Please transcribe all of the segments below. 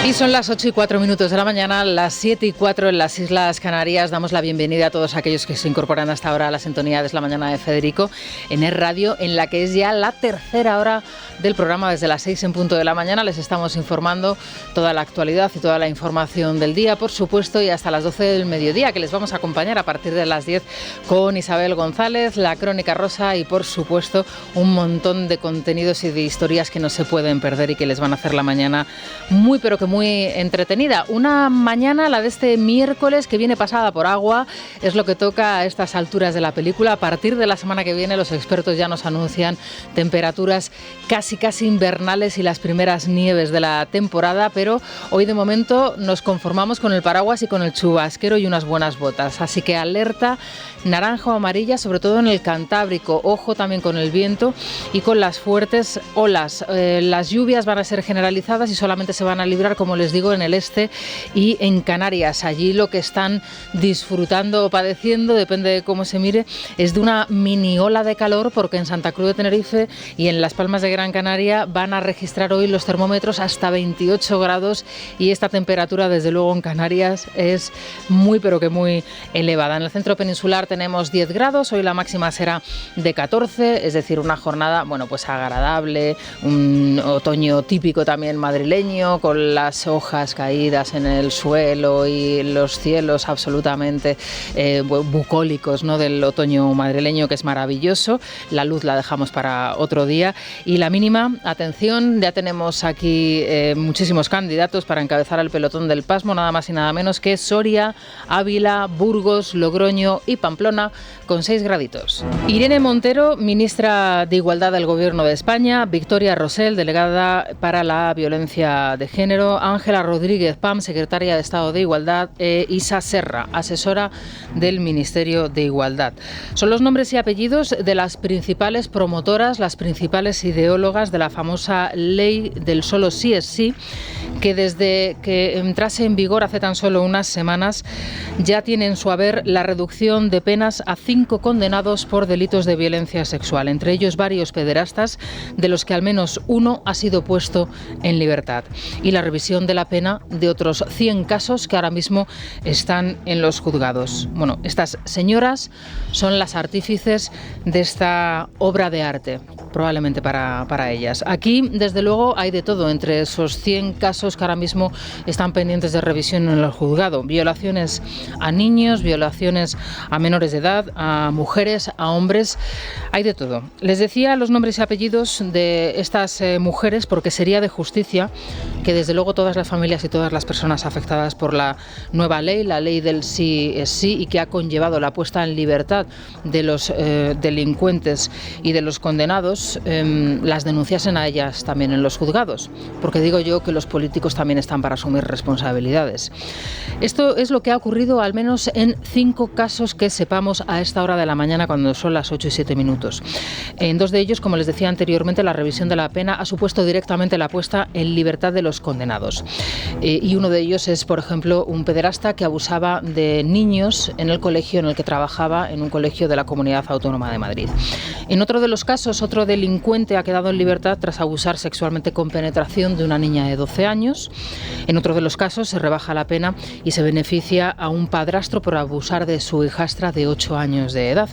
Y son las 8:04 de la mañana, las 7:04 en las Islas Canarias. Damos la bienvenida a todos aquellos que se incorporan hasta ahora a la sintonía de Es la Mañana de Federico en Es Radio, en la que es ya la tercera hora del programa. Desde las 6 en punto de la mañana les estamos informando toda la actualidad y toda la información del día, por supuesto, y hasta las 12 del mediodía, que les vamos a acompañar a partir de las 10 con Isabel González, la Crónica Rosa y, por supuesto, un montón de contenidos y de historias que no se pueden perder y que les van a hacer la mañana muy, pero que muy entretenida. Una mañana, la de este miércoles, que viene pasada por agua, es lo que toca a estas alturas de la película. A partir de la semana que viene, los expertos ya nos anuncian temperaturas casi invernales y las primeras nieves de la temporada, pero hoy de momento nos conformamos con el paraguas y con el chubasquero y unas buenas botas. Así que alerta naranja o amarilla, sobre todo en el Cantábrico. Ojo también con el viento y con las fuertes olas. Las lluvias van a ser generalizadas y solamente se van a librar, como les digo, en el este y en Canarias. Allí lo que están disfrutando o padeciendo, depende de cómo se mire, es de una mini ola de calor, porque en Santa Cruz de Tenerife y en Las Palmas de Gran Canaria van a registrar hoy los termómetros hasta 28 grados y esta temperatura, desde luego, en Canarias es muy, pero que muy elevada. En el centro peninsular tenemos 10 grados, hoy la máxima será de 14, es decir, una jornada, bueno, pues agradable, un otoño típico también madrileño, con las hojas caídas en el suelo y los cielos absolutamente bucólicos, ¿no?, del otoño madrileño, que es maravilloso. La luz la dejamos para otro día. Y la mínima, atención, ya tenemos aquí muchísimos candidatos para encabezar el pelotón del pasmo, nada más y nada menos que Soria, Ávila, Burgos, Logroño y Pamplona, con 6 graditos. Irene Montero, ministra de Igualdad del Gobierno de España, Victoria Rosell, delegada para la violencia de género, Ángela Rodríguez Pam, secretaria de Estado de Igualdad, Isa Serra, asesora del Ministerio de Igualdad. Son los nombres y apellidos de las principales promotoras, las principales ideólogas de la famosa ley del solo sí es sí, que desde que entrase en vigor hace tan solo unas semanas ya tiene en su haber la reducción de penas a 5 condenados por delitos de violencia sexual, entre ellos varios pederastas, de los que al menos uno ha sido puesto en libertad, y la revisión de la pena de otros 100 casos que ahora mismo están en los juzgados. Bueno, estas señoras son las artífices de esta obra de arte, probablemente para ellas. Aquí, desde luego, hay de todo entre esos 100 casos que ahora mismo están pendientes de revisión en el juzgado. Violaciones a niños, violaciones a menores de edad, a mujeres, a hombres, hay de todo. Les decía los nombres y apellidos de estas mujeres porque sería de justicia que, desde luego, todas las familias y todas las personas afectadas por la nueva ley, la ley del sí es sí, y que ha conllevado la puesta en libertad de los delincuentes y de los condenados, las denunciasen a ellas también en los juzgados, porque digo yo que los políticos también están para asumir responsabilidades. Esto es lo que ha ocurrido al menos en 5 casos que sepamos a esta hora de la mañana, cuando son las 8:07. En 2 de ellos, como les decía anteriormente, la revisión de la pena ha supuesto directamente la puesta en libertad de los condenados. Y uno de ellos es, por ejemplo, un pederasta que abusaba de niños en el colegio en el que trabajaba, en un colegio de la Comunidad Autónoma de Madrid. En otro de los casos, otro delincuente ha quedado en libertad tras abusar sexualmente con penetración de una niña de 12 años. En otro de los casos se rebaja la pena y se beneficia a un padrastro por abusar de su hijastra de 8 años de edad.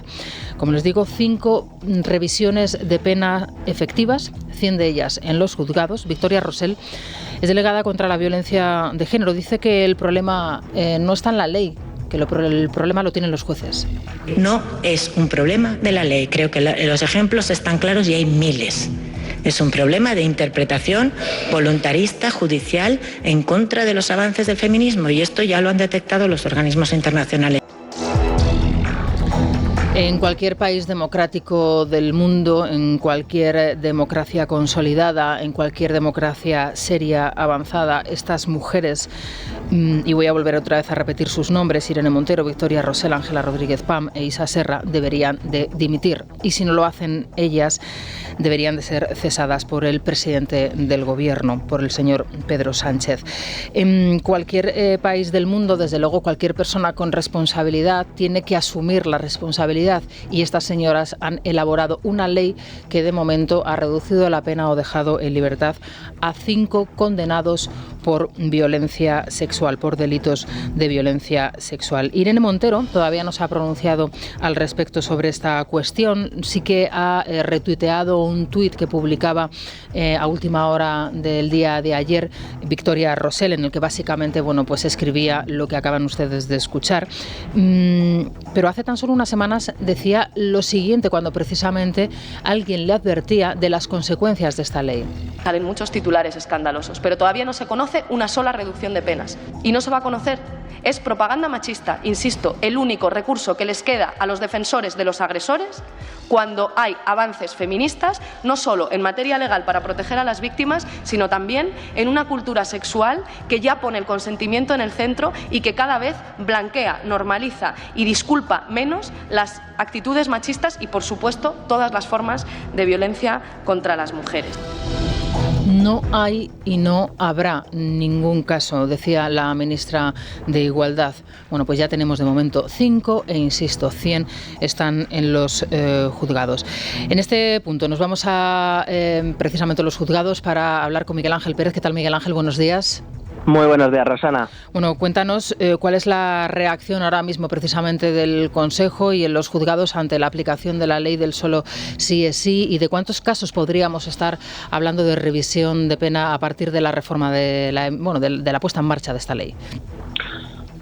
Como les digo, 5 revisiones de pena efectivas, 100 de ellas en los juzgados. Victoria Rosell es delegada contra la violencia de género. Dice que el problema no está en la ley, que el problema lo tienen los jueces. No es un problema de la ley. Creo que los ejemplos están claros y hay miles. Es un problema de interpretación voluntarista, judicial, en contra de los avances del feminismo, y esto ya lo han detectado los organismos internacionales. En cualquier país democrático del mundo, en cualquier democracia consolidada, en cualquier democracia seria, avanzada, estas mujeres, y voy a volver otra vez a repetir sus nombres, Irene Montero, Victoria Rosell, Ángela Rodríguez Pam e Isa Serra, deberían de dimitir. Y si no lo hacen ellas, deberían de ser cesadas por el presidente del gobierno, por el señor Pedro Sánchez. En cualquier país del mundo, desde luego, cualquier persona con responsabilidad tiene que asumir la responsabilidad realidad. Y estas señoras han elaborado una ley que de momento ha reducido la pena o dejado en libertad a 5 condenados por violencia sexual, por delitos de violencia sexual. Irene Montero todavía no se ha pronunciado al respecto sobre esta cuestión. Sí que ha retuiteado un tuit que publicaba a última hora del día de ayer Victoria Rosell, en el que básicamente pues escribía lo que acaban ustedes de escuchar. Pero hace tan solo unas semanas decía lo siguiente, cuando precisamente alguien le advertía de las consecuencias de esta ley. Salen muchos titulares escandalosos, pero todavía no se conoce una sola reducción de penas. Y no se va a conocer. Es propaganda machista, insisto, el único recurso que les queda a los defensores de los agresores cuando hay avances feministas, no solo en materia legal para proteger a las víctimas, sino también en una cultura sexual que ya pone el consentimiento en el centro y que cada vez blanquea, normaliza y disculpa menos las actitudes machistas y, por supuesto, todas las formas de violencia contra las mujeres. No hay y no habrá ningún caso, decía la ministra de Igualdad. Bueno, pues ya tenemos de momento 5 e, insisto, 100 están en los juzgados. En este punto nos vamos a precisamente los juzgados para hablar con Miguel Ángel Pérez. ¿Qué tal, Miguel Ángel? Buenos días. Muy buenos días, Rosana. Bueno, cuéntanos cuál es la reacción ahora mismo precisamente del Consejo y en los juzgados ante la aplicación de la ley del solo sí es sí, y de cuántos casos podríamos estar hablando de revisión de pena a partir de la reforma de la puesta en marcha de esta ley.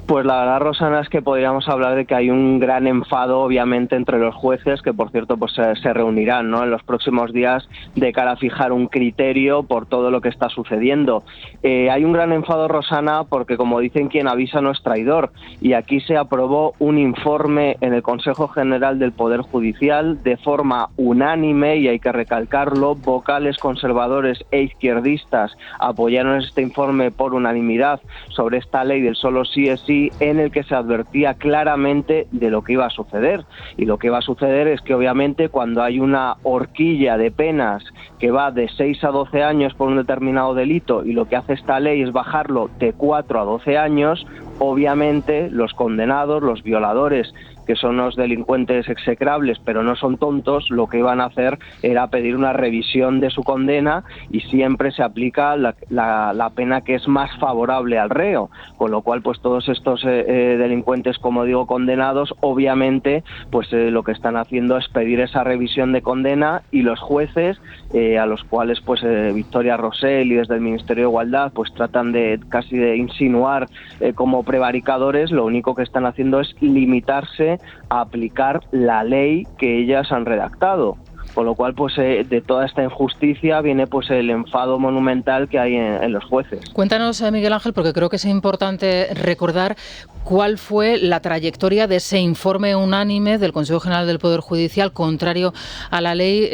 Pues la verdad, Rosana, es que podríamos hablar de que hay un gran enfado, obviamente, entre los jueces, que por cierto pues se reunirán, ¿no?, en los próximos días de cara a fijar un criterio por todo lo que está sucediendo. Hay un gran enfado, Rosana, porque como dicen, quien avisa no es traidor, y aquí se aprobó un informe en el Consejo General del Poder Judicial de forma unánime, y hay que recalcarlo, vocales conservadores e izquierdistas apoyaron este informe por unanimidad sobre esta ley del solo sí es sí, en el que se advertía claramente de lo que iba a suceder. Y lo que iba a suceder es que obviamente cuando hay una horquilla de penas que va de 6 a 12 años por un determinado delito, y lo que hace esta ley es bajarlo de 4 a 12 años, obviamente los condenados, los violadores, que son unos delincuentes execrables pero no son tontos, lo que iban a hacer era pedir una revisión de su condena, y siempre se aplica la pena que es más favorable al reo, con lo cual pues todos estos delincuentes, como digo, condenados, obviamente pues lo que están haciendo es pedir esa revisión de condena, y los jueces a los cuales pues Victoria Rosell y desde el Ministerio de Igualdad pues tratan de casi de insinuar como prevaricadores, lo único que están haciendo es limitarse a aplicar la ley que ellas han redactado. Con lo cual, pues de toda esta injusticia viene pues el enfado monumental que hay en los jueces. Cuéntanos, Miguel Ángel, porque creo que es importante recordar cuál fue la trayectoria de ese informe unánime del Consejo General del Poder Judicial contrario a la ley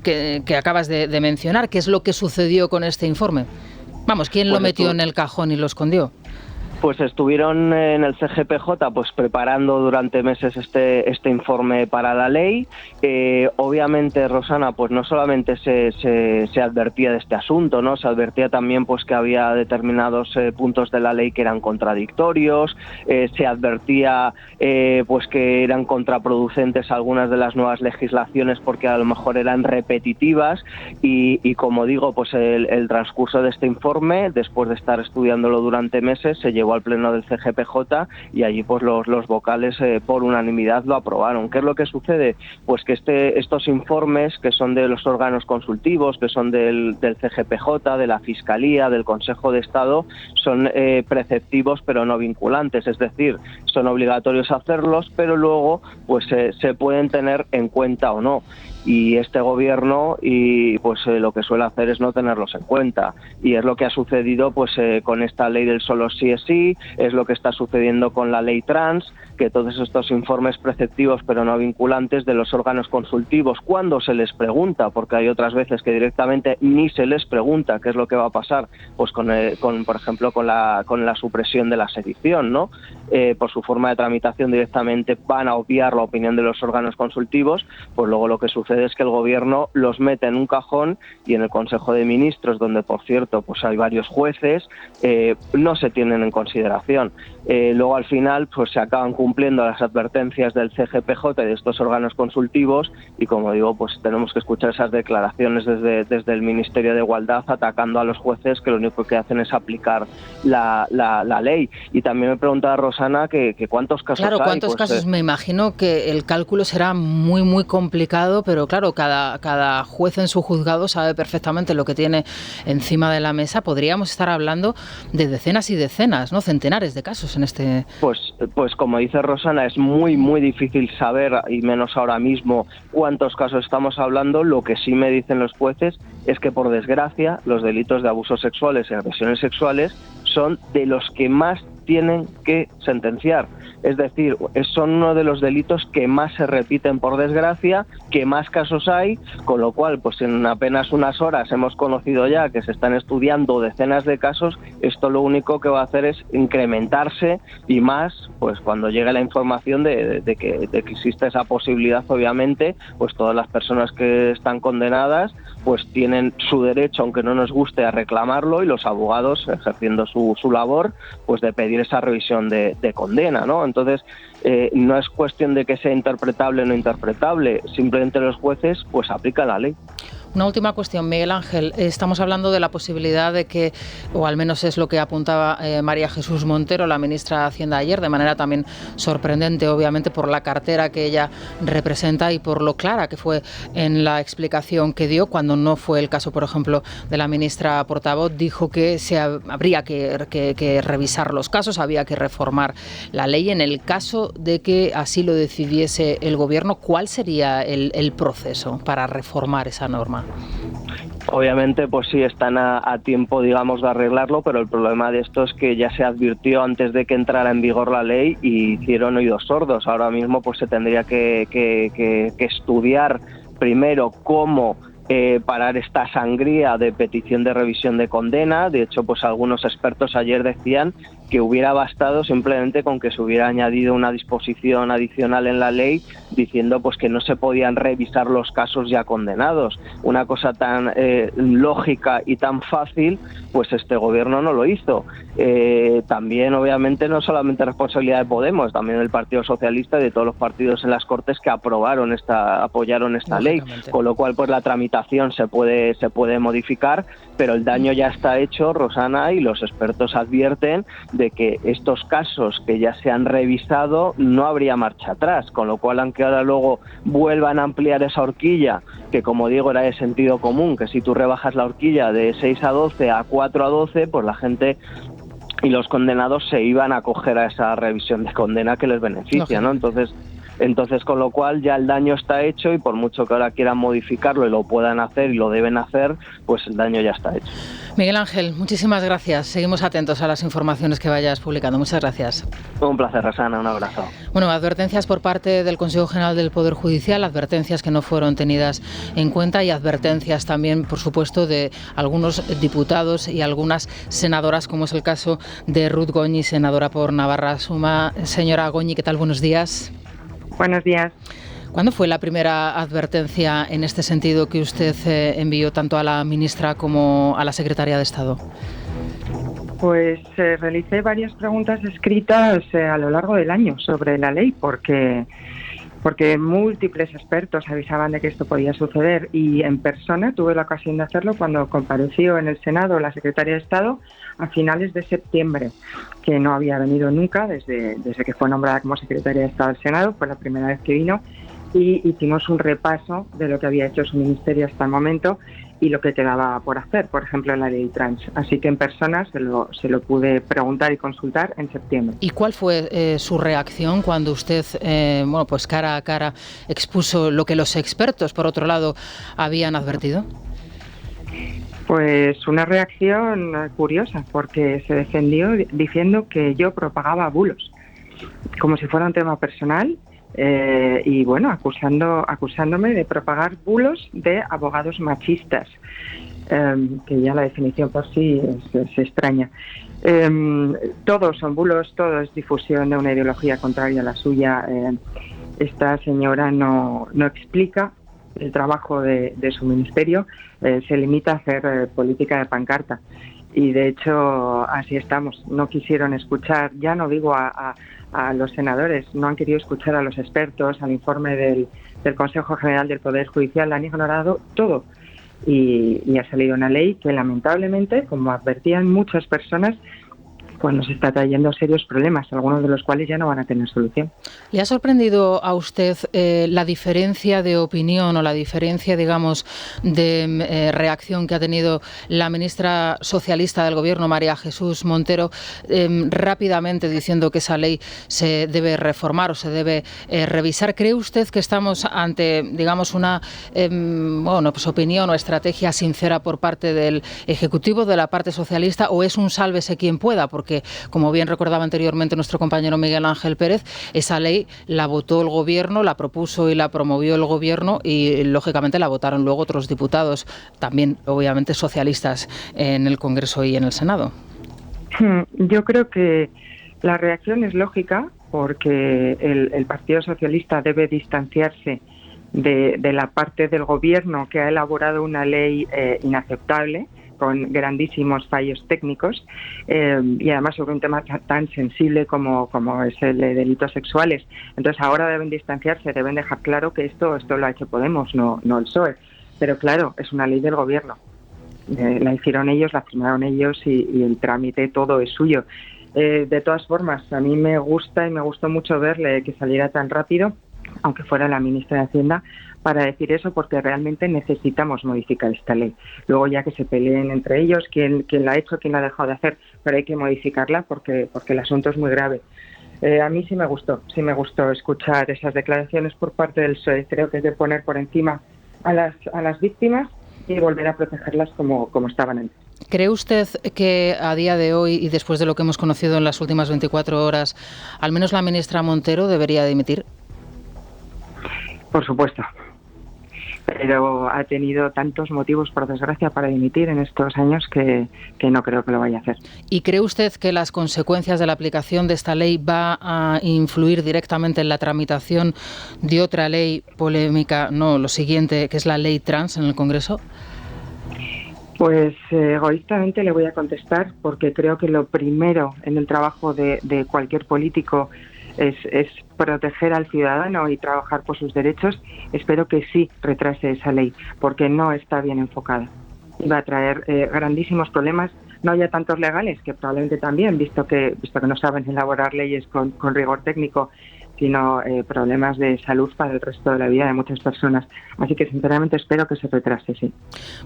que acabas de mencionar. ¿Qué es lo que sucedió con este informe? Vamos, ¿quién lo metió en el cajón y lo escondió? Pues estuvieron en el CGPJ pues preparando durante meses este informe para la ley. Obviamente, Rosana, pues no solamente se advertía de este asunto, ¿no? Se advertía también pues que había determinados puntos de la ley que eran contradictorios, se advertía pues que eran contraproducentes algunas de las nuevas legislaciones porque a lo mejor eran repetitivas, y como digo, pues el transcurso de este informe, después de estar estudiándolo durante meses, se llevó al pleno del CGPJ, y allí pues los vocales por unanimidad lo aprobaron. ¿Qué es lo que sucede? Pues que estos informes, que son de los órganos consultivos, que son del CGPJ, de la Fiscalía, del Consejo de Estado, son preceptivos pero no vinculantes, es decir, son obligatorios hacerlos, pero luego pues se pueden tener en cuenta o no. Y este gobierno lo que suele hacer es no tenerlos en cuenta, y es lo que ha sucedido pues con esta ley del solo sí es sí, es lo que está sucediendo con la ley trans, que todos estos informes preceptivos pero no vinculantes de los órganos consultivos, cuando se les pregunta, porque hay otras veces que directamente ni se les pregunta qué es lo que va a pasar, pues por ejemplo con la supresión de la sedición, ¿no? Por su forma de tramitación directamente van a obviar la opinión de los órganos consultivos, pues luego lo que sucede sucede es que el gobierno los mete en un cajón y en el Consejo de Ministros, donde por cierto pues hay varios jueces, no se tienen en consideración. Luego al final pues se acaban cumpliendo las advertencias del CGPJ y de estos órganos consultivos y, como digo, pues tenemos que escuchar esas declaraciones desde el Ministerio de Igualdad atacando a los jueces, que lo único que hacen es aplicar la ley. Y también me preguntaba Rosana que cuántos casos hay. Claro, ¿cuántos casos? Me imagino que el cálculo será muy, muy complicado, pero claro, cada juez en su juzgado sabe perfectamente lo que tiene encima de la mesa. Podríamos estar hablando de decenas y decenas, ¿no? Centenares de casos en este... Pues como dice Rosana, es muy, muy difícil saber, y menos ahora mismo, cuántos casos estamos hablando. Lo que sí me dicen los jueces es que, por desgracia, los delitos de abusos sexuales y agresiones sexuales son de los que más tienen que sentenciar. Es decir, son uno de los delitos que más se repiten, por desgracia, que más casos hay, con lo cual, pues en apenas unas horas hemos conocido ya que se están estudiando decenas de casos. Esto lo único que va a hacer es incrementarse, y más pues cuando llegue la información de que existe esa posibilidad. Obviamente, pues todas las personas que están condenadas pues tienen su derecho, aunque no nos guste, a reclamarlo, y los abogados, ejerciendo su labor, pues de pedir esa revisión de condena, ¿no? Entonces, no es cuestión de que sea interpretable o no interpretable, simplemente los jueces pues aplican la ley. Una última cuestión, Miguel Ángel. Estamos hablando de la posibilidad de que, o al menos es lo que apuntaba María Jesús Montero, la ministra de Hacienda, ayer, de manera también sorprendente, obviamente, por la cartera que ella representa y por lo clara que fue en la explicación que dio, cuando no fue el caso, por ejemplo, de la ministra portavoz. Dijo que habría que revisar los casos, había que reformar la ley. En el caso de que así lo decidiese el Gobierno, ¿cuál sería el proceso para reformar esa norma? Obviamente, pues sí, están a tiempo, digamos, de arreglarlo, pero el problema de esto es que ya se advirtió antes de que entrara en vigor la ley y hicieron oídos sordos. Ahora mismo pues se tendría que estudiar primero cómo parar esta sangría de petición de revisión de condena. De hecho, pues algunos expertos ayer decían que hubiera bastado simplemente con que se hubiera añadido una disposición adicional en la ley diciendo pues que no se podían revisar los casos ya condenados. Una cosa tan lógica y tan fácil, pues este gobierno no lo hizo. También, obviamente, no solamente responsabilidad de Podemos, también del Partido Socialista y de todos los partidos en las Cortes que apoyaron esta ley, con lo cual pues la tramitación se puede modificar, pero el daño ya está hecho, Rosana, y los expertos advierten de que estos casos que ya se han revisado no habría marcha atrás, con lo cual, aunque ahora luego vuelvan a ampliar esa horquilla, que como digo era de sentido común, que si tú rebajas la horquilla de 6 a 12 a 4 a 12, pues la gente y los condenados se iban a acoger a esa revisión de condena que les beneficia, ¿no? Entonces, con lo cual ya el daño está hecho, y por mucho que ahora quieran modificarlo y lo puedan hacer y lo deben hacer, pues el daño ya está hecho. Miguel Ángel, muchísimas gracias. Seguimos atentos a las informaciones que vayas publicando. Muchas gracias. Un placer, Rosana. Un abrazo. Bueno, advertencias por parte del Consejo General del Poder Judicial, advertencias que no fueron tenidas en cuenta, y advertencias también, por supuesto, de algunos diputados y algunas senadoras, como es el caso de Ruth Goñi, senadora por Navarra Suma. Señora Goñi, ¿qué tal? Buenos días. Buenos días. ¿Cuándo fue la primera advertencia en este sentido que usted envió tanto a la ministra como a la secretaria de Estado? Pues realicé varias preguntas escritas a lo largo del año sobre la ley, porque múltiples expertos avisaban de que esto podía suceder, y en persona tuve la ocasión de hacerlo cuando compareció en el Senado la secretaria de Estado a finales de septiembre, que no había venido nunca desde que fue nombrada como secretaria de Estado del Senado. Fue la primera vez que vino, y hicimos un repaso de lo que había hecho su ministerio hasta el momento y lo que quedaba por hacer, por ejemplo, en la ley trans. Así que en persona se lo pude preguntar y consultar en septiembre. ¿Y cuál fue su reacción cuando usted, pues cara a cara, expuso lo que los expertos, por otro lado, habían advertido? Pues una reacción curiosa, porque se defendió diciendo que yo propagaba bulos, como si fuera un tema personal, y bueno, acusándome de propagar bulos de abogados machistas, que ya la definición por sí es extraña. Todos son bulos, todo es difusión de una ideología contraria a la suya. Esta señora no explica el trabajo de su ministerio, se limita a hacer política de pancarta. Y de hecho así estamos. No quisieron escuchar, ya no digo a los senadores, no han querido escuchar a los expertos, al informe del Consejo General del Poder Judicial, han ignorado todo. Y ha salido una ley que lamentablemente, como advertían muchas personas, pues nos está trayendo serios problemas, algunos de los cuales ya no van a tener solución. ¿Le ha sorprendido a usted la diferencia de opinión o la diferencia, digamos, de reacción que ha tenido la ministra socialista del Gobierno, María Jesús Montero, rápidamente diciendo que esa ley se debe reformar o se debe revisar? ¿Cree usted que estamos ante, digamos, una opinión o estrategia sincera por parte del Ejecutivo, de la parte socialista, o es un sálvese quien pueda? Porque, como bien recordaba anteriormente nuestro compañero Miguel Ángel Pérez, esa ley la votó el Gobierno, la propuso y la promovió el Gobierno y, lógicamente, la votaron luego otros diputados, también, obviamente, socialistas, en el Congreso y en el Senado. Yo creo que la reacción es lógica, porque el Partido Socialista debe distanciarse de la parte del Gobierno que ha elaborado una ley inaceptable, con grandísimos fallos técnicos, y además sobre un tema tan sensible como es el de delitos sexuales. Entonces ahora deben distanciarse, deben dejar claro que esto lo ha hecho Podemos, no el PSOE. Pero claro, es una ley del Gobierno. La hicieron ellos, la firmaron ellos y el trámite todo es suyo. De todas formas, a mí me gusta y me gustó mucho verle que saliera tan rápido, aunque fuera la ministra de Hacienda, para decir eso, porque realmente necesitamos modificar esta ley. Luego ya que se peleen entre ellos quién la ha hecho, quién la ha dejado de hacer, pero hay que modificarla porque el asunto es muy grave. A mí sí me gustó escuchar esas declaraciones por parte del PSOE. Creo que hay que poner por encima a las víctimas y volver a protegerlas como estaban antes. ¿Cree usted que a día de hoy y después de lo que hemos conocido en las últimas 24 horas, al menos la ministra Montero debería dimitir? Por supuesto. Pero ha tenido tantos motivos, por desgracia, para dimitir en estos años que no creo que lo vaya a hacer. ¿Y cree usted que las consecuencias de la aplicación de esta ley va a influir directamente en la tramitación de otra ley polémica, lo siguiente, que es la ley trans en el Congreso? Pues egoístamente le voy a contestar, porque creo que lo primero en el trabajo de cualquier político es proteger al ciudadano y trabajar por sus derechos. Espero que sí retrase esa ley, porque no está bien enfocada. Y va a traer grandísimos problemas, no ya tantos legales, que probablemente también, visto que no saben elaborar leyes con rigor técnico, sino problemas de salud para el resto de la vida de muchas personas. Así que, sinceramente, espero que se retrase, sí.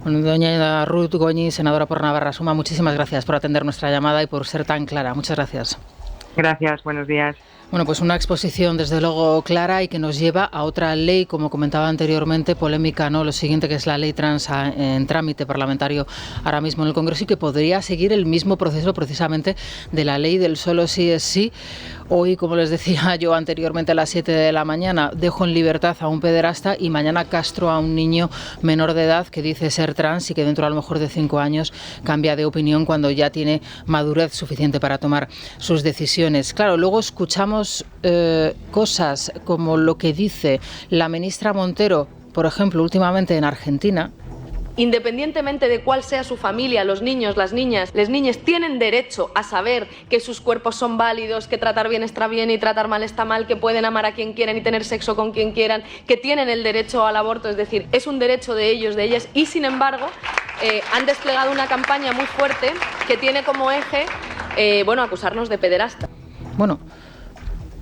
Bueno, doña Ruth Goñi, senadora por Navarra Suma, muchísimas gracias por atender nuestra llamada y por ser tan clara. Muchas gracias. Gracias, buenos días. Bueno, pues una exposición desde luego clara y que nos lleva a otra ley, como comentaba anteriormente, polémica, lo siguiente, que es la ley trans en trámite parlamentario ahora mismo en el Congreso y que podría seguir el mismo proceso precisamente de la ley del solo sí es sí. Hoy, como les decía yo anteriormente, a las 7 de la mañana dejo en libertad a un pederasta y mañana castro a un niño menor de edad que dice ser trans y que dentro a lo mejor de 5 años cambia de opinión cuando ya tiene madurez suficiente para tomar sus decisiones. Claro, luego escuchamos cosas como lo que dice la ministra Montero, por ejemplo, últimamente en Argentina. Independientemente de cuál sea su familia, los niños, las niñas tienen derecho a saber que sus cuerpos son válidos, que tratar bien está bien y tratar mal está mal, que pueden amar a quien quieran y tener sexo con quien quieran, que tienen el derecho al aborto, es decir, es un derecho de ellos, de ellas, y sin embargo han desplegado una campaña muy fuerte que tiene como eje, acusarnos de pederasta. Bueno,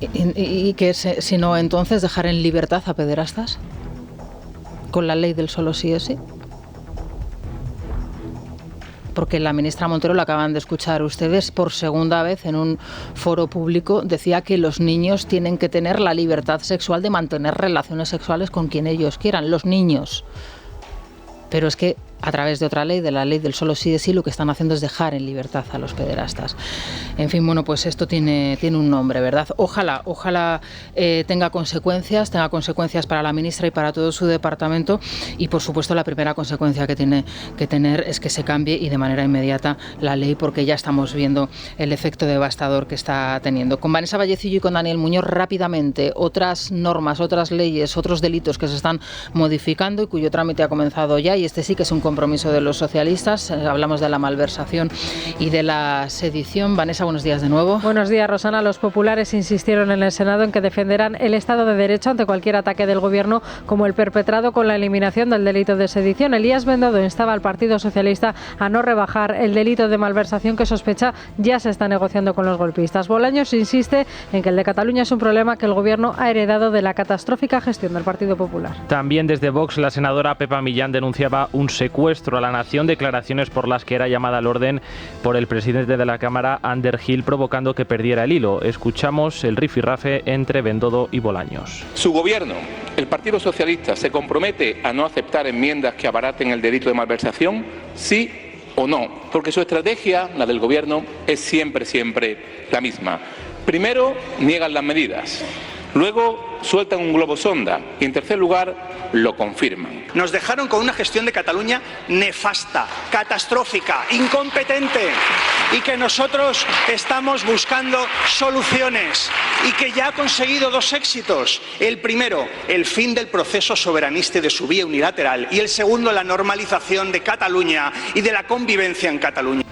¿y que si no, entonces dejar en libertad a pederastas? ¿Con la ley del solo sí es sí? Porque la ministra Montero, la acaban de escuchar ustedes, por segunda vez en un foro público decía que los niños tienen que tener la libertad sexual de mantener relaciones sexuales con quien ellos quieran, los niños. Pero es que a través de otra ley, de la ley del solo sí es sí, lo que están haciendo es dejar en libertad a los pederastas. En fin, bueno, pues esto tiene un nombre, ¿verdad? Ojalá tenga consecuencias para la ministra y para todo su departamento, y por supuesto la primera consecuencia que tiene que tener es que se cambie y de manera inmediata la ley, porque ya estamos viendo el efecto devastador que está teniendo. Con Vanessa Vallecillo y con Daniel Muñoz, rápidamente, otras normas, otras leyes, otros delitos que se están modificando y cuyo trámite ha comenzado ya, y este sí que es un compromiso de los socialistas. Hablamos de la malversación y de la sedición. Vanessa, buenos días de nuevo. Buenos días, Rosana. Los populares insistieron en el Senado en que defenderán el Estado de Derecho ante cualquier ataque del Gobierno, como el perpetrado con la eliminación del delito de sedición. Elías Bendodo instaba al Partido Socialista a no rebajar el delito de malversación que sospecha ya se está negociando con los golpistas. Bolaños insiste en que el de Cataluña es un problema que el Gobierno ha heredado de la catastrófica gestión del Partido Popular. También desde Vox, la senadora Pepa Millán denunciaba un secuestro a la nación, declaraciones por las que era llamada al orden por el presidente de la Cámara, Ander Gil, provocando que perdiera el hilo. Escuchamos el rifirrafe entre Bendodo y Bolaños. Su gobierno, el Partido Socialista, se compromete a no aceptar enmiendas que abaraten el delito de malversación, sí o no, porque su estrategia, la del gobierno, es siempre la misma. Primero niegan las medidas, luego sueltan un globo sonda y en tercer lugar lo confirman. Nos dejaron con una gestión de Cataluña nefasta, catastrófica, incompetente, y que nosotros estamos buscando soluciones y que ya ha conseguido dos éxitos. El primero, el fin del proceso soberanista de su vía unilateral, y el segundo, la normalización de Cataluña y de la convivencia en Cataluña.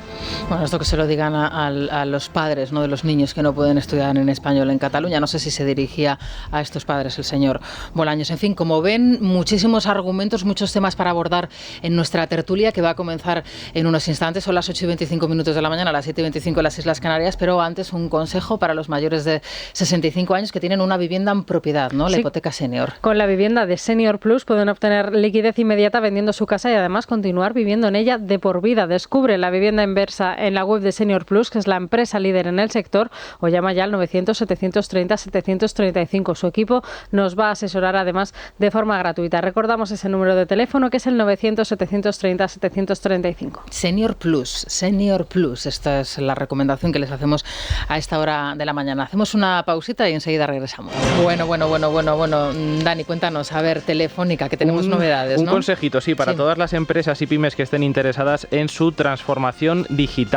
Bueno, esto que se lo digan a los padres, ¿no?, de los niños que no pueden estudiar en español en Cataluña. No sé si se dirigía a estos padres el señor Bolaños. En fin, como ven, muchísimos argumentos, muchos temas para abordar en nuestra tertulia, que va a comenzar en unos instantes. Son las 8:25 de la mañana, las 7:25 en las Islas Canarias, pero antes un consejo para los mayores de 65 años que tienen una vivienda en propiedad, ¿no? La hipoteca senior. Con la vivienda de Senior Plus pueden obtener liquidez inmediata vendiendo su casa y además continuar viviendo en ella de por vida. Descubre la vivienda inversa en la web de Senior Plus, que es la empresa líder en el sector, o llama ya al 900-730-735. Su equipo nos va a asesorar además de forma gratuita. Recordamos ese número de teléfono, que es el 900-730-735. Senior Plus. Esta es la recomendación que les hacemos a esta hora de la mañana. Hacemos una pausita y enseguida regresamos. Bueno. Dani, cuéntanos, a ver, Telefónica, que tenemos novedades, ¿no? Un consejito, sí, para todas las empresas y pymes que estén interesadas en su transformación digital.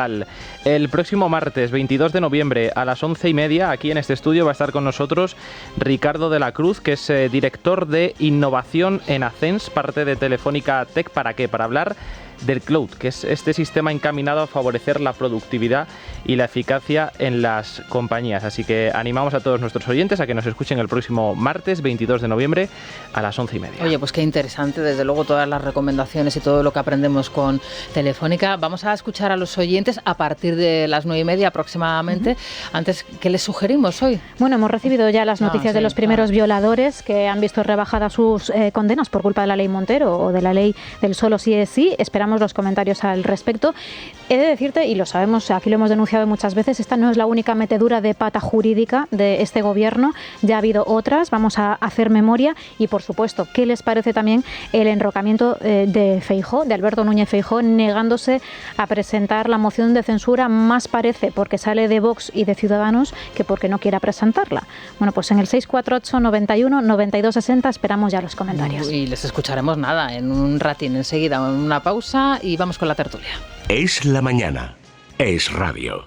El próximo martes 22 de noviembre a las 11:30, aquí en este estudio va a estar con nosotros Ricardo de la Cruz, que es director de innovación en Ascens, parte de Telefónica Tech. ¿Para qué? Para hablar del cloud, que es este sistema encaminado a favorecer la productividad y la eficacia en las compañías. Así que animamos a todos nuestros oyentes a que nos escuchen el próximo martes 22 de noviembre a las 11:30. Oye, pues qué interesante, desde luego, todas las recomendaciones y todo lo que aprendemos con Telefónica. Vamos a escuchar a los oyentes a partir de las 9:30 aproximadamente. Antes, ¿qué les sugerimos hoy? Bueno, hemos recibido ya las noticias de los primeros violadores que han visto rebajadas sus condenas por culpa de la ley Montero o de la ley del solo sí es sí. Esperamos los comentarios al respecto. He de decirte, y lo sabemos, aquí lo hemos denunciado muchas veces, esta no es la única metedura de pata jurídica de este gobierno, ya ha habido otras, vamos a hacer memoria. Y por supuesto, ¿qué les parece también el enrocamiento de Feijóo, de Alberto Núñez Feijóo, negándose a presentar la moción de censura? Más parece porque sale de Vox y de Ciudadanos que porque no quiera presentarla. Bueno, pues en el 648 91 92 60 esperamos ya los comentarios. Y les escucharemos en un ratín, enseguida, una pausa y vamos con la tertulia. Es la mañana. Es radio.